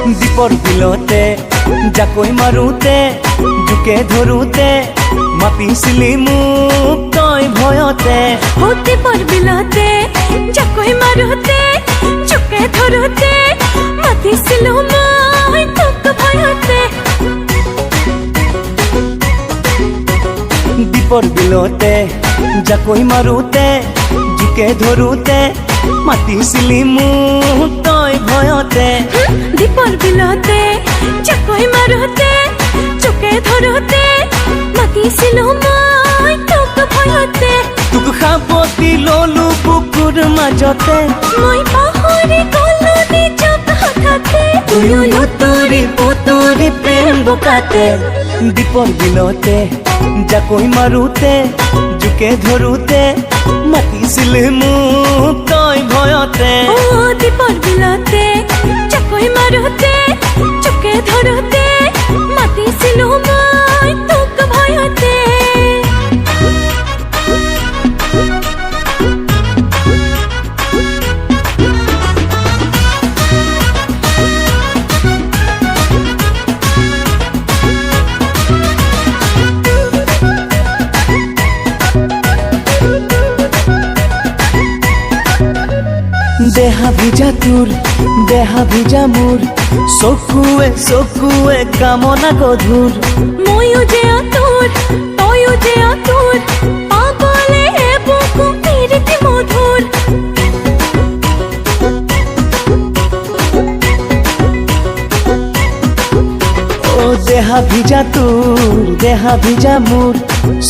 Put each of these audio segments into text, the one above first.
দীপৰ বিলতে জাকৈ মাৰোতে জোকে ধৰোতে মাতিছিলি মোক তই ভয়তে। দীপৰ বিলতে জাকৈ মাৰোতে জোকে ধৰোতে মাতিছিলো মই তোক ভয়তে। দীপৰ বিলতে জাকৈ মাৰোতে জোকে ধৰোতে মাতিছিলি মোক তই ভয়তে। দীপৰ বিলতে জাকৈ মাৰোতে জোকে ধৰোতে মাতিছিলো মই তোক ভয়তে। তোক সাৱটি ললো বুকুৰ মাজতে মই পাহৰি গলো নিজক হঠাতে। তুয়ো লুতুৰি পুতুৰি প্ৰেম বোকাতে। দীপৰ বিলতে জাকৈ মাৰোতে জোকে ধৰোতে মাতিছিলে মোক তই ভয়তে। দীপৰ বিলতে জাকৈ মাৰোতে জোকে ধৰোতে মাতিছিলো মই তোক ভয়তে। দেহা ভিজা তোৰ দেহা ভিজা মোৰ চকুৱে চকুৱে কামনা গধুৰ। ময়ো যে আতুৰ তয়ো যে আতুৰ পাবলে বুকু প্ৰীতি মধুৰ। ও দেহা ভিজা তোৰ দেহা ভিজা মোৰ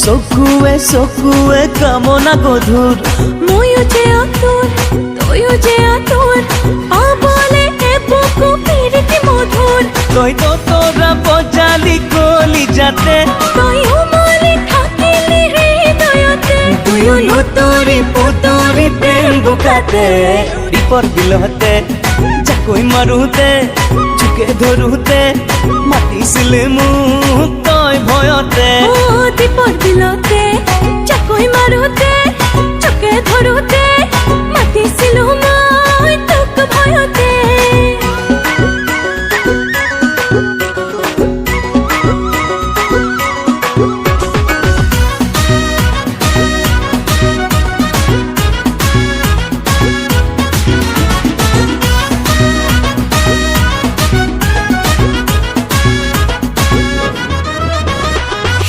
চকুৱে চকুৱে কামনা গধুৰ। ময়ো যে আতুৰ তয়ো যে আতুৰ পাবলে বুকু প্ৰীতি মধুৰ। তই তো তোরা বজালি কলি যাতে তয়ো মলি থাকিলি হৃদয়তে। তুয়ো লুতুৰি পুতুৰি প্ৰেম বোকাতে। দীপৰ বিলতে জাকৈ মাৰোতে জোকে ধৰোতে মাতিছিলে মোক তই ভয়তে। দীপৰ বিলতে জাকৈ মাৰোতে জোকে ধৰোতে মাতিছিলো মই তোক ভয়তে।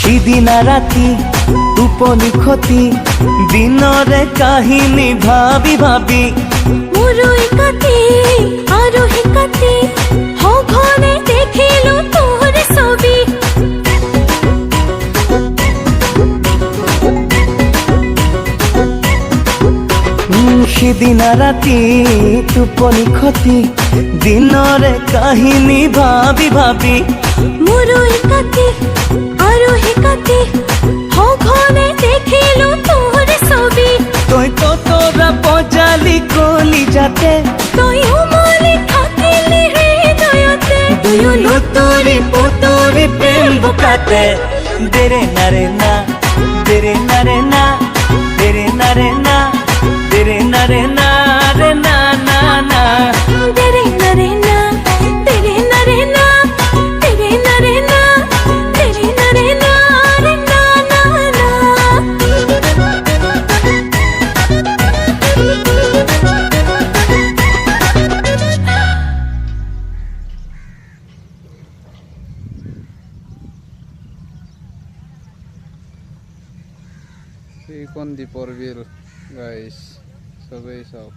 সিদিনা ৰাতি টোপনি খতি দিনৰে কাহিনী ভাবি ভাবি মোৰো একাতি আৰু হেকাতি সঘনে দেখিলো তোৰ ছবি। সিদিনা ৰাতি টোপনি খতি দিনৰে কাহিনী ভাবি ভাবি মোৰো একাতি আৰু হেকাতি সঘনে দেখিলো তোৰ ছবি। তই তো তোরা বজালি কলি যাতে তয়ো মলি থাকিলি হৃদয়তে। তুয়ো লুতুৰি পুতুৰি প্ৰেম বোকাতে। দেৰে নাৰে না দেৰে নাৰে না দেৰে নাৰে না দেৰে নাৰে না রে না না না। তেরে নারে না তেরে নারে না তেরে নারে না তেরে নারে না রে না না না। এই কোন দ্বীপর বিল গাইস সবাই সব